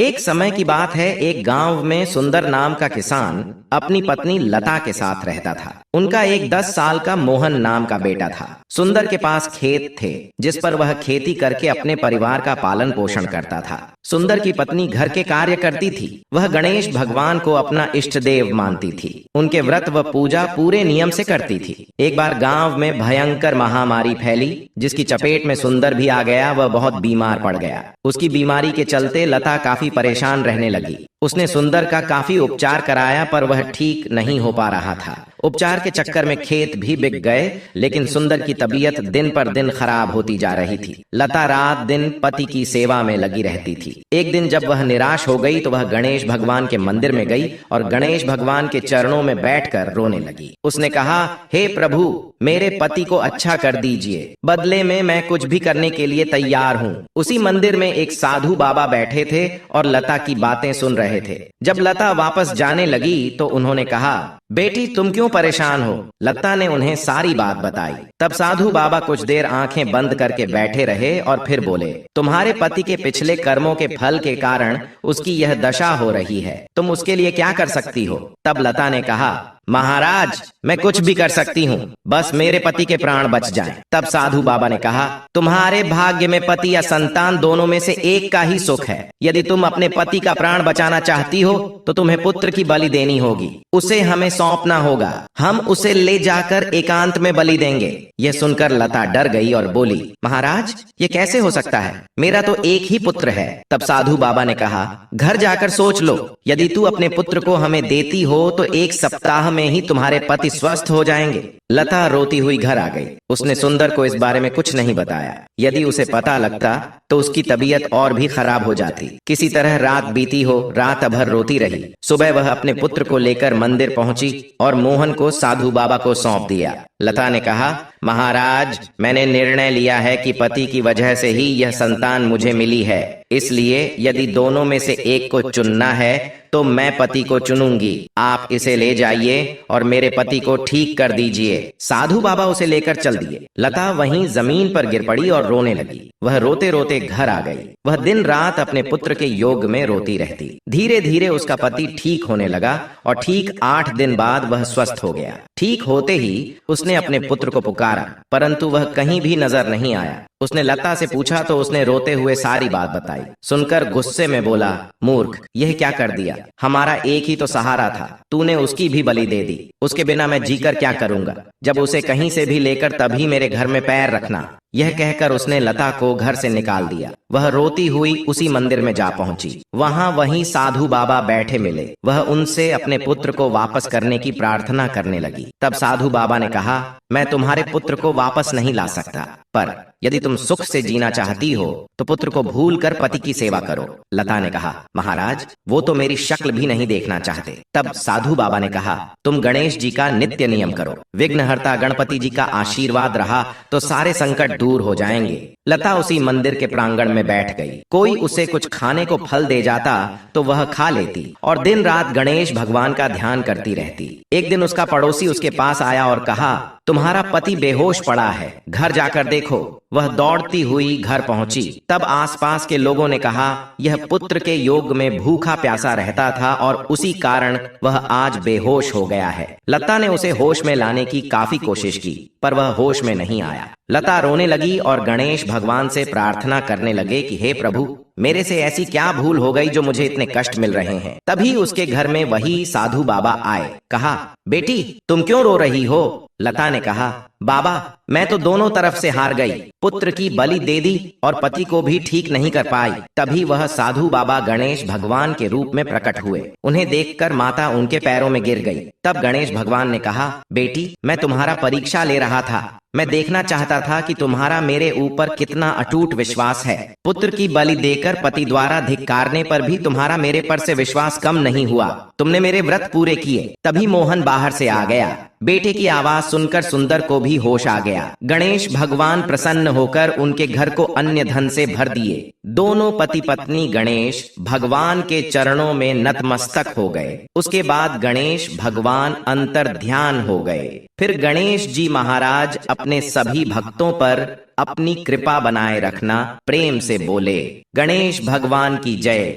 एक समय की बात है, एक गांव में सुंदर नाम का किसान अपनी पत्नी लता के साथ रहता था। उनका एक 10 साल का मोहन नाम का बेटा था। सुंदर के पास खेत थे जिस पर वह खेती करके अपने परिवार का पालन पोषण करता था। सुंदर की पत्नी घर के कार्य करती थी। वह गणेश भगवान को अपना इष्ट देव मानती थी। उनके व्रत व पूजा पूरे नियम से करती थी। एक बार गांव में भयंकर महामारी फैली जिसकी चपेट में सुंदर भी आ गया। वह बहुत बीमार पड़ गया। उसकी बीमारी के चलते लता काफी परेशान रहने लगी। उसने सुंदर का काफी उपचार कराया पर वह ठीक नहीं हो पा रहा था। उपचार के चक्कर में खेत भी बिक गए, लेकिन सुंदर की तबीयत दिन पर दिन खराब होती जा रही थी। लता रात दिन पति की सेवा में लगी रहती थी। एक दिन जब वह निराश हो गई तो वह गणेश भगवान के मंदिर में गई और गणेश भगवान के चरणों में बैठकर रोने लगी। उसने कहा, हे प्रभु, मेरे पति को अच्छा कर दीजिए, बदले में मैं कुछ भी करने के लिए तैयार हूँ। उसी मंदिर में एक साधु बाबा बैठे थे और लता की बातें सुन रहे थे। जब लता वापस जाने लगी तो उन्होंने कहा, बेटी तुम क्यों परेशान हो? लता ने उन्हें सारी बात बताई। तब साधु बाबा कुछ देर आंखें बंद करके बैठे रहे और फिर बोले, तुम्हारे पति के पिछले कर्मों के फल के कारण उसकी यह दशा हो रही है। तुम उसके लिए क्या कर सकती हो? तब लता ने कहा, महाराज, मैं कुछ भी कर सकती हूँ, बस मेरे पति के प्राण बच जाएं। तब साधु बाबा ने कहा, तुम्हारे भाग्य में पति या संतान दोनों में से एक का ही सुख है। यदि तुम अपने पति का प्राण बचाना चाहती हो तो तुम्हें पुत्र की बलि देनी होगी। उसे हमें सौंपना होगा। हम उसे ले जाकर एकांत में बलि देंगे। यह सुनकर लता डर गई और बोली, महाराज, ये कैसे हो सकता है? मेरा तो एक ही पुत्र है। तब साधु बाबा ने कहा, घर जाकर सोच लो। यदि तू अपने पुत्र को हमें देती हो तो 1 सप्ताह में ही तुम्हारे पति स्वस्थ हो जाएंगे। लता रोती हुई घर आ गई। उसने सुंदर को इस बारे में कुछ नहीं बताया। यदि उसे पता लगता तो उसकी तबीयत और भी खराब हो जाती। किसी तरह रात बीती हो, रात भर रोती रही। सुबह वह अपने पुत्र को लेकर मंदिर पहुंची और मोहन को साधु बाबा को सौंप दिया। लता ने कहा, महाराज, मैंने निर्णय लिया है कि पति की वजह से ही यह संतान मुझे मिली है। इसलिए यदि दोनों में से एक को चुनना है तो मैं पति को चुनूंगी। आप इसे ले जाइए और मेरे पति को ठीक कर दीजिए। साधु बाबा उसे लेकर चल दिए। लता वहीं जमीन पर गिर पड़ी और रोने लगी। वह रोते रोते घर आ गई। वह दिन रात अपने पुत्र के योग में रोती रहती। धीरे धीरे उसका पति ठीक होने लगा और ठीक 8 दिन बाद वह स्वस्थ हो गया। ठीक होते ही उसने अपने पुत्र को पुकारा, परंतु वह कहीं भी नजर नहीं आया। उसने लता से पूछा तो उसने रोते हुए सारी बात बताई। सुनकर गुस्से में बोला, मूर्ख, यह क्या कर दिया? हमारा एक ही तो सहारा था, तूने उसकी भी बलि दे दी। उसके बिना मैं जीकर क्या करूंगा? जब उसे कहीं से भी लेकर तभी मेरे घर में पैर रखना। यह कहकर उसने लता को घर से निकाल दिया। वह रोती हुई उसी मंदिर में जा पहुंची। वहां वहीं साधु बाबा बैठे मिले। वह उनसे अपने पुत्र को वापस करने की प्रार्थना करने लगी। तब साधु बाबा ने कहा, मैं तुम्हारे पुत्र को वापस नहीं ला सकता, पर यदि तुम सुख से जीना चाहती हो तो पुत्र को भूलकर पति की सेवा करो। लता ने कहा, महाराज, वो तो मेरी शक्ल भी नहीं देखना चाहते। तब साधु बाबा ने कहा, तुम गणेश जी का नित्य नियम करो। विघ्नहर्ता गणपति जी का आशीर्वाद रहा तो सारे संकट दूर हो जाएंगे। लता उसी मंदिर के प्रांगण में बैठ गई। कोई उसे कुछ खाने को फल दे जाता तो वह खा लेती और दिन रात गणेश भगवान का ध्यान करती रहती। एक दिन उसका पड़ोसी उसके पास आया और कहा, तुम्हारा पति बेहोश पड़ा है, घर जाकर देखो। वह दौड़ती हुई घर पहुंची। तब आसपास के लोगों ने कहा, यह पुत्र के योग में भूखा प्यासा रहता था और उसी कारण वह आज बेहोश हो गया है। लता ने उसे होश में लाने की काफी कोशिश की पर वह होश में नहीं आया। लता रोने लगी और गणेश भगवान से प्रार्थना करने लगे कि हे प्रभु, मेरे से ऐसी क्या भूल हो गई जो मुझे इतने कष्ट मिल रहे हैं। तभी उसके घर में वही साधु बाबा आए। कहा, बेटी, तुम क्यों रो रही हो? लता ने कहा, बाबा, मैं तो दोनों तरफ से हार गई। पुत्र की बलि दे दी और पति को भी ठीक नहीं कर पाई। तभी वह साधु बाबा गणेश भगवान के रूप में प्रकट हुए। उन्हें देखकर माता उनके पैरों में गिर गई। तब गणेश भगवान ने कहा, बेटी, मैं तुम्हारा परीक्षा ले रहा था। मैं देखना चाहता था कि तुम्हारा मेरे ऊपर कितना अटूट विश्वास है। पुत्र की बलि देकर पति द्वारा धिक्कारने पर भी तुम्हारा मेरे पर से विश्वास कम नहीं हुआ। तुमने मेरे व्रत पूरे किए। तभी मोहन बाहर से आ गया। बेटे की आवाज सुनकर सुंदर को भी होश आ गया। गणेश भगवान प्रसन्न होकर उनके घर को अन्य धन से भर दिए। दोनों पति पत्नी गणेश भगवान के चरणों में नतमस्तक हो गए। उसके बाद गणेश भगवान अंतर ध्यान हो गए। फिर गणेश जी महाराज अपने सभी भक्तों पर अपनी कृपा बनाए रखना प्रेम से बोले, गणेश भगवान की जय।